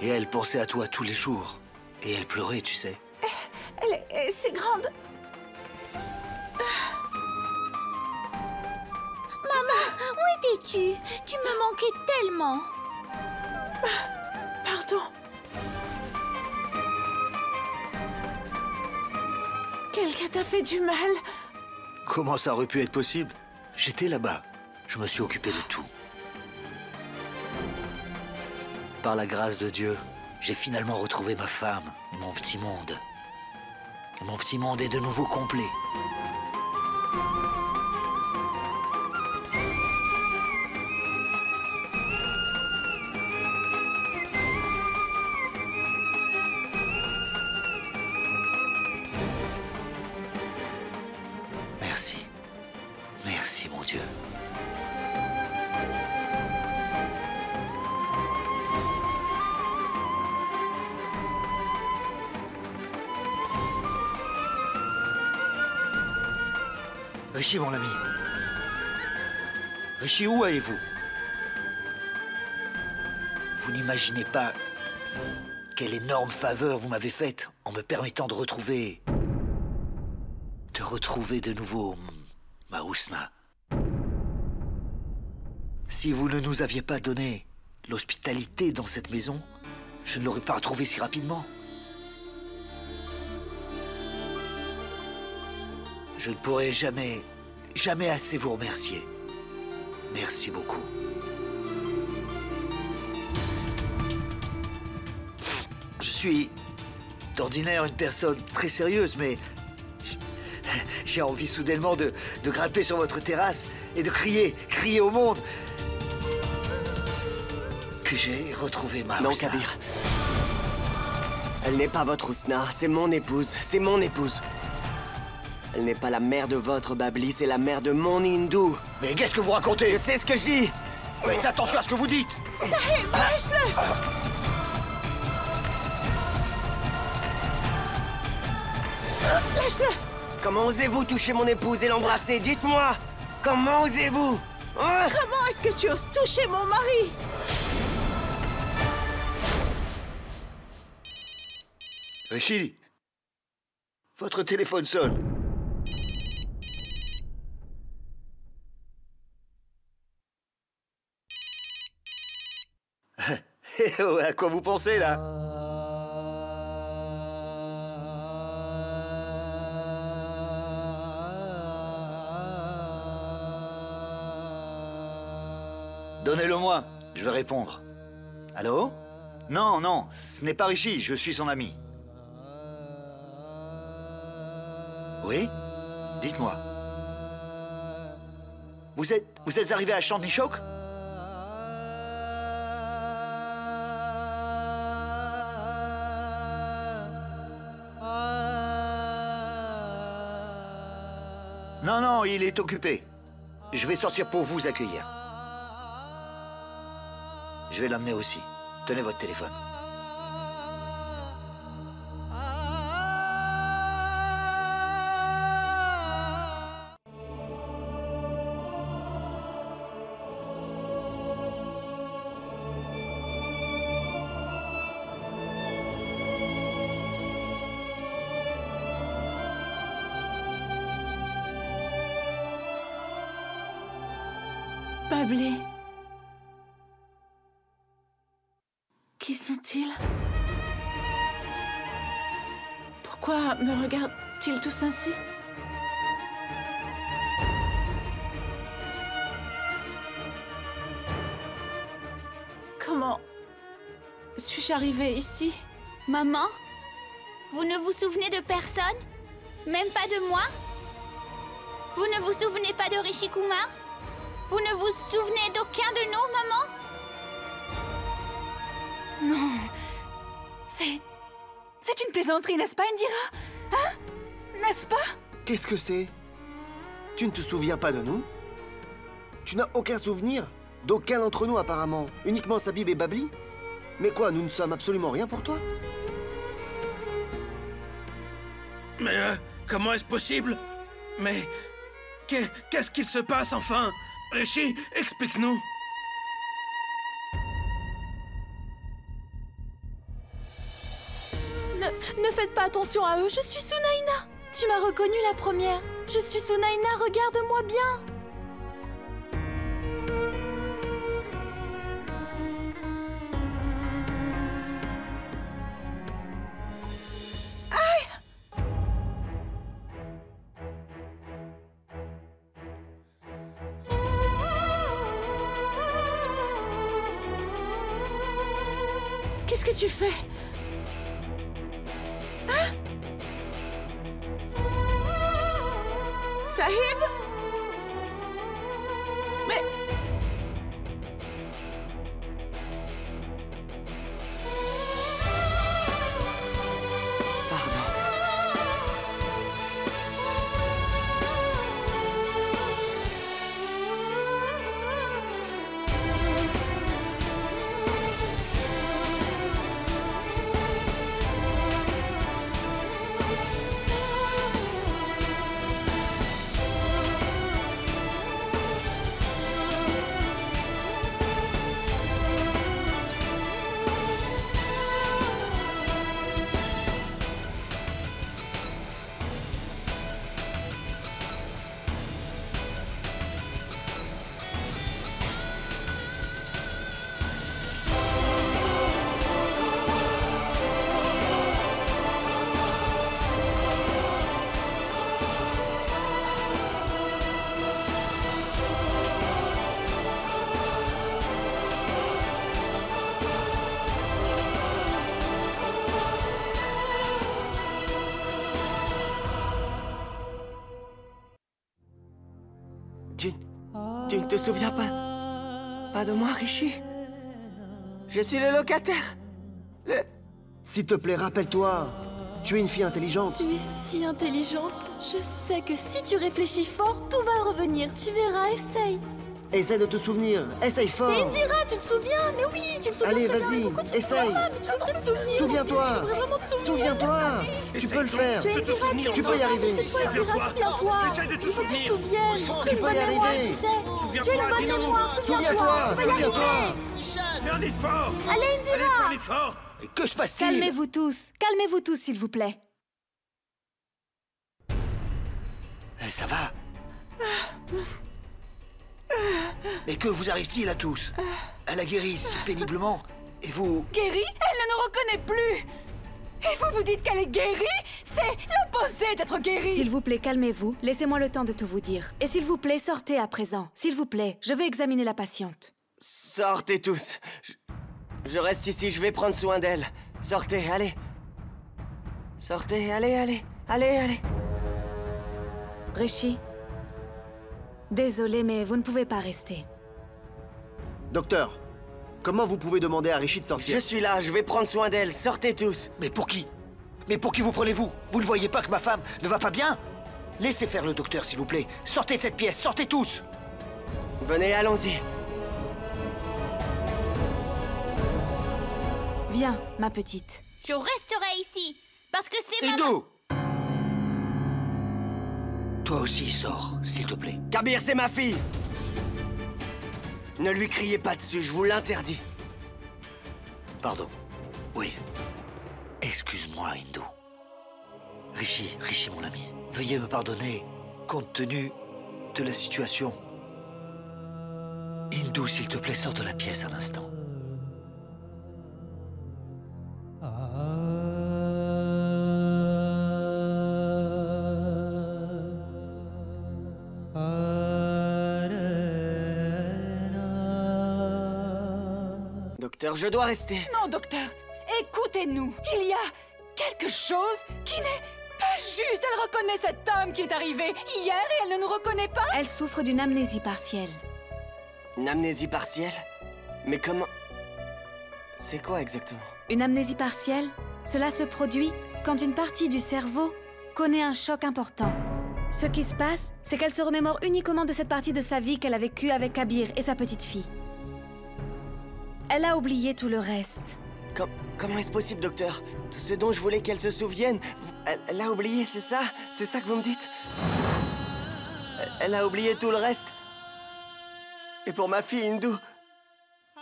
Et elle pensait à toi tous les jours. Et elle pleurait, tu sais. Elle est si grande. Maman, où étais-tu? Tu me manquais tellement. Pardon. Quelqu'un t'a fait du mal? Comment ça aurait pu être possible? J'étais là-bas. Je me suis occupé de tout. Par la grâce de Dieu, j'ai finalement retrouvé ma femme et mon petit monde. Et mon petit monde est de nouveau complet. Merci. Merci, mon Dieu. Rishi, mon ami. Rishi, où allez-vous? Vous n'imaginez pas quelle énorme faveur vous m'avez faite en me permettant de retrouver de nouveau ma Husna. Si vous ne nous aviez pas donné l'hospitalité dans cette maison, je ne l'aurais pas retrouvée si rapidement. Je ne pourrai jamais assez vous remercier. Merci beaucoup. Je suis d'ordinaire une personne très sérieuse, mais j'ai envie soudainement de grimper sur votre terrasse et de crier au monde que j'ai retrouvé ma Non, Husna. Kabir. Elle n'est pas votre Husna, c'est mon épouse, c'est mon épouse. Elle n'est pas la mère de votre Babli, c'est la mère de mon hindou. Mais qu'est-ce que vous racontez? Je sais ce que je dis. Faites attention à ce que vous dites. Sahib, lâche-le! Lâche-le! Comment osez-vous toucher mon épouse et l'embrasser? Dites-moi. Comment osez-vous? Hein? Comment est-ce que tu oses toucher mon mari? Rishi, votre téléphone sonne. À quoi vous pensez, là? Donnez-le-moi, je vais répondre. Allô? Non, non, ce n'est pas Rishi, je suis son ami. Oui? Dites-moi. Vous êtes arrivé à Chandni Chowk? Non, non, il est occupé. Je vais sortir pour vous accueillir. Je vais l'amener aussi. Tenez votre téléphone. Babli. Qui sont-ils? Pourquoi me regardent-ils tous ainsi? Comment suis-je arrivée ici? Maman, vous ne vous souvenez de personne? Même pas de moi? Vous ne vous souvenez pas de Rishi Kumar? Vous ne vous souvenez d'aucun de nous, maman? Non. C'est une plaisanterie, n'est-ce pas, Indira? Hein? N'est-ce pas? Qu'est-ce que c'est? Tu ne te souviens pas de nous? Tu n'as aucun souvenir? D'aucun d'entre nous, apparemment. Uniquement Sabib et Babli? Mais quoi, nous ne sommes absolument rien pour toi? Mais comment est-ce possible? Mais qu'est-ce qu'il se passe enfin? Rishi, explique-nous. Mais comment est-ce possible? Mais qu'est-ce qu'il se passe enfin? Rishi, explique-nous. Rishi, explique-nous. Rishi, explique-nous. Rishi, explique-nous. Rishi, explique-nous. Rishi, explique-nous. Rishi, explique-nous. Rishi, explique-nous. Rishi, explique-nous. Ne faites pas attention à eux, je suis Sunaina. Tu m'as reconnue la première. Je suis Sunaina, regarde-moi bien. Qu'est-ce que tu fais? Hein? Sahib? Mais... Pardon. Tu ne te souviens pas de moi, Rishi? Je suis le locataire. S'il te plaît, rappelle-toi. Tu es une fille intelligente. Tu es si intelligente. Je sais que si tu réfléchis fort, tout va revenir. Tu verras, essaye. Essaie de te souvenir. Essaye fort. Et Indira, tu te souviens? Mais oui, tu te souviens. Allez, très bien. vas-y, Pourquoi tu te essaye. souviens pas? Mais tu devrais te souvenir. Souviens-toi. Tu devrais vraiment te souvenir. Souviens-toi. Tu peux le faire. Tu es Indira, Tu peux y arriver. C'est toi, Indira, souviens-toi. Essaye de te Il faut que tu te souvenir. souviennes. Tu peux y arriver. Tu sais. Tu es une bonne mémoire, souviens-toi. Souviens-toi. Tu vas y Souviens-toi. arriver. Fais un effort. Allez, Allez, Indira. fais un effort. Et que se passe-t-il? Calmez-vous tous, s'il vous plaît. Ça va? Mais que vous arrive-t-il à tous? Elle a guéri si péniblement, et vous... Guérie? Elle ne nous reconnaît plus! Et vous vous dites qu'elle est guérie? C'est l'opposé d'être guérie! S'il vous plaît, calmez-vous. Laissez-moi le temps de tout vous dire. Et s'il vous plaît, sortez à présent. S'il vous plaît, je vais examiner la patiente. Sortez tous. Je reste ici, je vais prendre soin d'elle. Sortez, allez. Sortez, allez. Rishi, désolé, mais vous ne pouvez pas rester. Docteur, comment vous pouvez demander à Rishi de sortir? Je suis là, je vais prendre soin d'elle. Sortez tous. Mais pour qui? Mais pour qui vous prenez-vous? Vous ne voyez pas que ma femme ne va pas bien? Laissez faire le docteur, s'il vous plaît. Sortez de cette pièce, sortez tous! Venez, allons-y. Viens, ma petite. Je resterai ici, parce que c'est ma... Hindou! Toi aussi, sors, s'il te plaît. Kabir, c'est ma fille. Ne lui criez pas dessus, je vous l'interdis. Pardon. Oui. Excuse-moi, Hindou. Rishi, mon ami, veuillez me pardonner, compte tenu de la situation. Hindou, s'il te plaît, sors de la pièce un instant. Docteur, je dois rester. Non, docteur, écoutez-nous. Il y a quelque chose qui n'est pas juste. Elle reconnaît cet homme qui est arrivé hier et elle ne nous reconnaît pas. Elle souffre d'une amnésie partielle. Une amnésie partielle? Mais comment... C'est quoi exactement? Une amnésie partielle, cela se produit quand une partie du cerveau connaît un choc important. Ce qui se passe, c'est qu'elle se remémore uniquement de cette partie de sa vie qu'elle a vécue avec Kabir et sa petite fille. Elle a oublié tout le reste. Comment est-ce possible, docteur? Tout ce dont je voulais qu'elle se souvienne, elle a oublié, c'est ça? C'est ça que vous me dites? Elle a oublié tout le reste? Et pour ma fille, Hindou,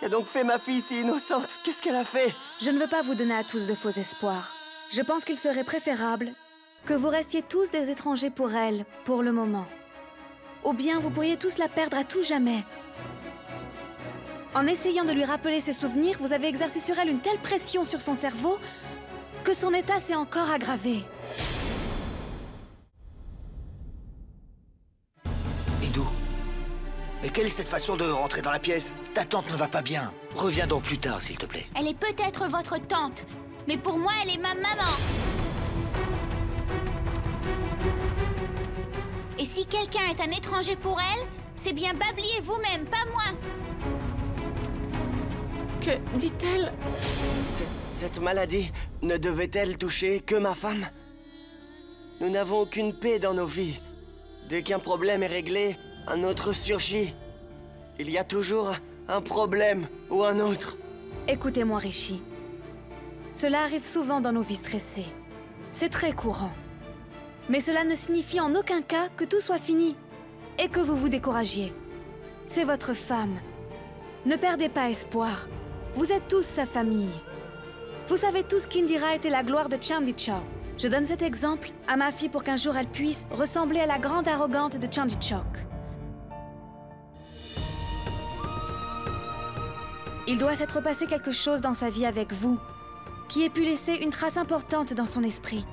qu'a donc fait ma fille si innocente? Qu'est-ce qu'elle a fait? Je ne veux pas vous donner à tous de faux espoirs. Je pense qu'il serait préférable que vous restiez tous des étrangers pour elle, pour le moment. Ou bien vous pourriez tous la perdre à tout jamais. En essayant de lui rappeler ses souvenirs, vous avez exercé sur elle une telle pression sur son cerveau que son état s'est encore aggravé. Hindou, mais quelle est cette façon de rentrer dans la pièce? Ta tante ne va pas bien. Reviens donc plus tard, s'il te plaît. Elle est peut-être votre tante, mais pour moi, elle est ma maman. Et si quelqu'un est un étranger pour elle, c'est bien Babli et vous-même, pas moi. Que dit-elle? Cette maladie ne devait-elle toucher que ma femme? Nous n'avons aucune paix dans nos vies. Dès qu'un problème est réglé, un autre surgit. Il y a toujours un problème ou un autre. Écoutez-moi, Rishi. Cela arrive souvent dans nos vies stressées. C'est très courant. Mais cela ne signifie en aucun cas que tout soit fini et que vous vous découragiez. C'est votre femme. Ne perdez pas espoir. Vous êtes tous sa famille. Vous savez tous qu'Indira était la gloire de Chandichok. Je donne cet exemple à ma fille pour qu'un jour elle puisse ressembler à la grande arrogante de Chandichok. Il doit s'être passé quelque chose dans sa vie avec vous, qui ait pu laisser une trace importante dans son esprit.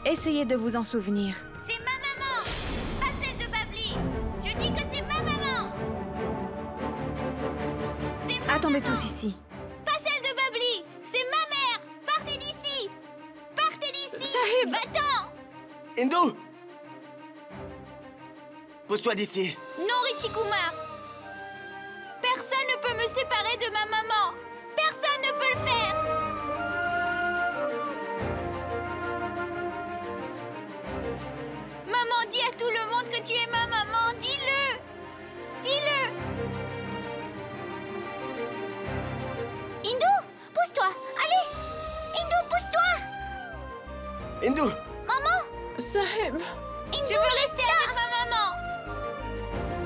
Essayez de vous en souvenir. C'est ma maman, pas celle de Babli. Je dis que c'est ma maman. C'est ma Attendez maman. tous ici. Pas celle de Babli, c'est ma mère. Partez d'ici. Partez d'ici. Sahib. Va-t'en. Hindou! Pousse-toi d'ici. Non, Rishi-Kumar. Personne ne peut me séparer de ma maman. Personne ne peut le faire. Maman, dis à tout le monde que tu es ma maman. Dis-le. Dis-le. Hindou, pousse-toi. Allez. Hindou, pousse-toi. Hindou! Maman. Sahib. Hindou, je veux rester avec ma maman.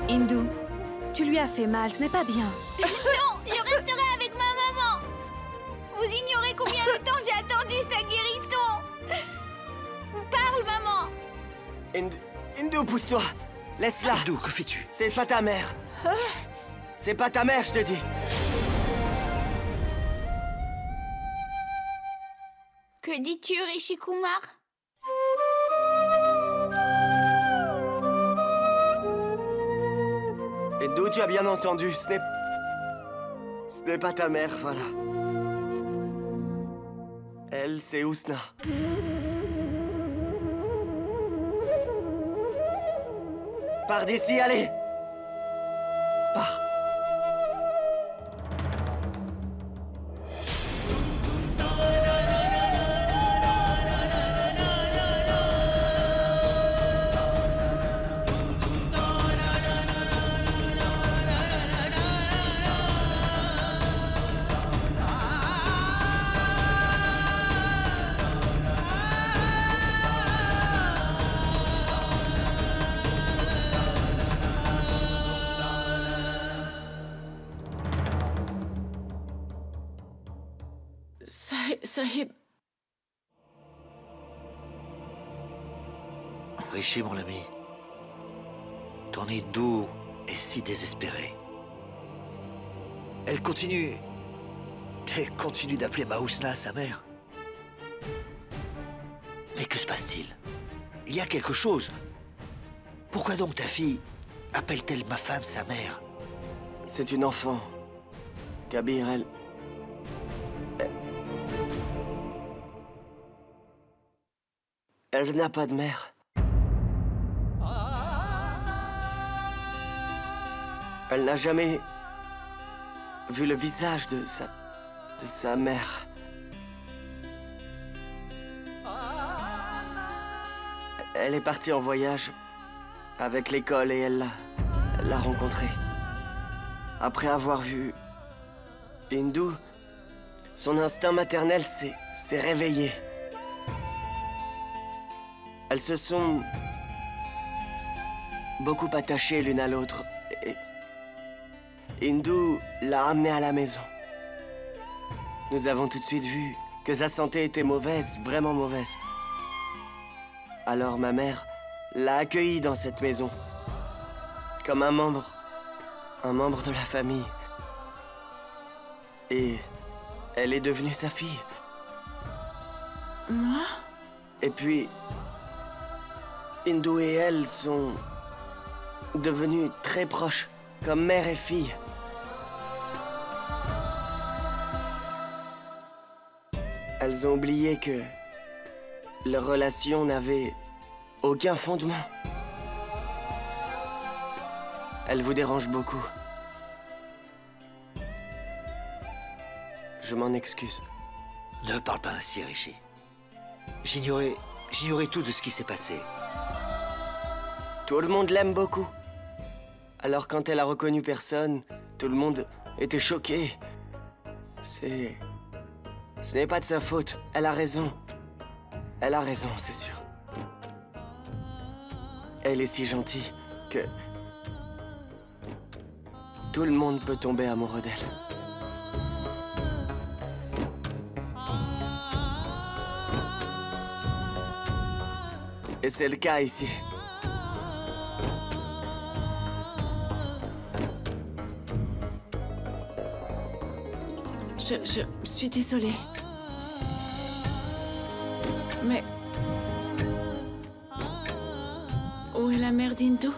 Hindou, tu lui as fait mal, ce n'est pas bien. Non, je resterai avec ma maman. Vous ignorez combien de temps j'ai attendu sa guérison. Parle, maman. Hindou, pousse-toi! Laisse-la! Hindou, que fais-tu? C'est pas ta mère! C'est pas ta mère, je te dis! Que dis-tu, Rishi-Kumar? Hindou, tu as bien entendu, ce n'est pas ta mère, voilà. Elle, c'est Usna. Pars d'ici, allez! Pars! Sahib. Rishi, mon ami, ton Hindou est si désespérée. Elle continue d'appeler Mahousna sa mère. Mais que se passe-t-il? Il y a quelque chose. Pourquoi donc ta fille appelle-t-elle ma femme sa mère? C'est une enfant. Kabir, elle n'a pas de mère. Elle n'a jamais vu le visage de sa mère. Elle est partie en voyage avec l'école et elle l'a rencontrée. Après avoir vu Hindou, son instinct maternel s'est réveillé. Elles se sont beaucoup attachées l'une à l'autre. Et Hindou l'a amenée à la maison. Nous avons tout de suite vu que sa santé était mauvaise, vraiment mauvaise. Alors ma mère l'a accueilli dans cette maison, comme un membre de la famille. Et elle est devenue sa fille. Moi? Et puis, Hindu et elle sont devenues très proches, comme mère et fille. Elles ont oublié que leur relation n'avait aucun fondement. Elle vous dérange beaucoup. Je m'en excuse. Ne parle pas ainsi, Rishi. J'ignorais tout de ce qui s'est passé. Tout le monde l'aime beaucoup. Alors quand elle a reconnu personne, tout le monde était choqué. Ce n'est pas de sa faute. Elle a raison. Elle a raison, c'est sûr. Elle est si gentille que tout le monde peut tomber amoureux d'elle. Et c'est le cas ici. Je suis désolée. Mais... où est la mère d'Hindu?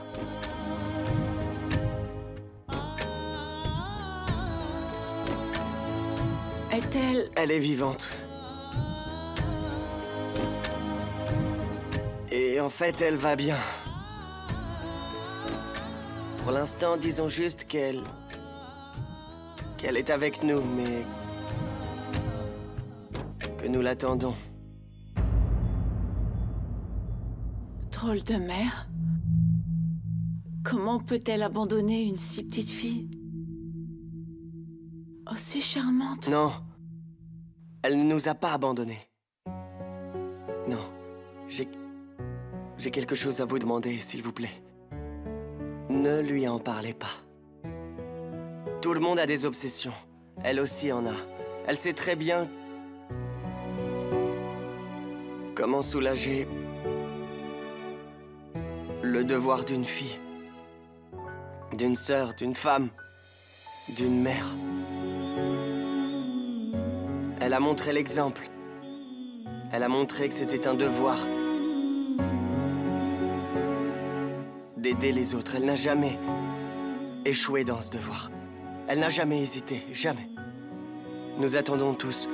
Est-elle... Elle est vivante. Et en fait, elle va bien. Pour l'instant, disons juste qu'elle est avec nous, mais que nous l'attendons. Drôle de mère. Comment peut-elle abandonner une si petite fille? Aussi charmante. Non. Elle ne nous a pas abandonnés. Non. J'ai quelque chose à vous demander, s'il vous plaît. Ne lui en parlez pas. Tout le monde a des obsessions. Elle aussi en a. Elle sait très bien comment soulager le devoir d'une fille, d'une sœur, d'une femme, d'une mère. Elle a montré l'exemple. Elle a montré que c'était un devoir d'aider les autres. Elle n'a jamais échoué dans ce devoir. Elle n'a jamais hésité, jamais. Nous attendons tous.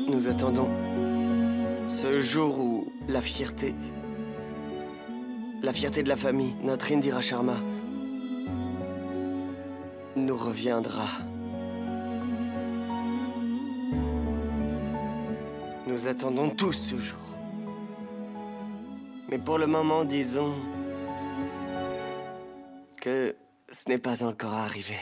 Nous attendons ce jour où la fierté de la famille, notre Indira Sharma, nous reviendra. Nous attendons tous ce jour. Mais pour le moment, disons que ce n'est pas encore arrivé.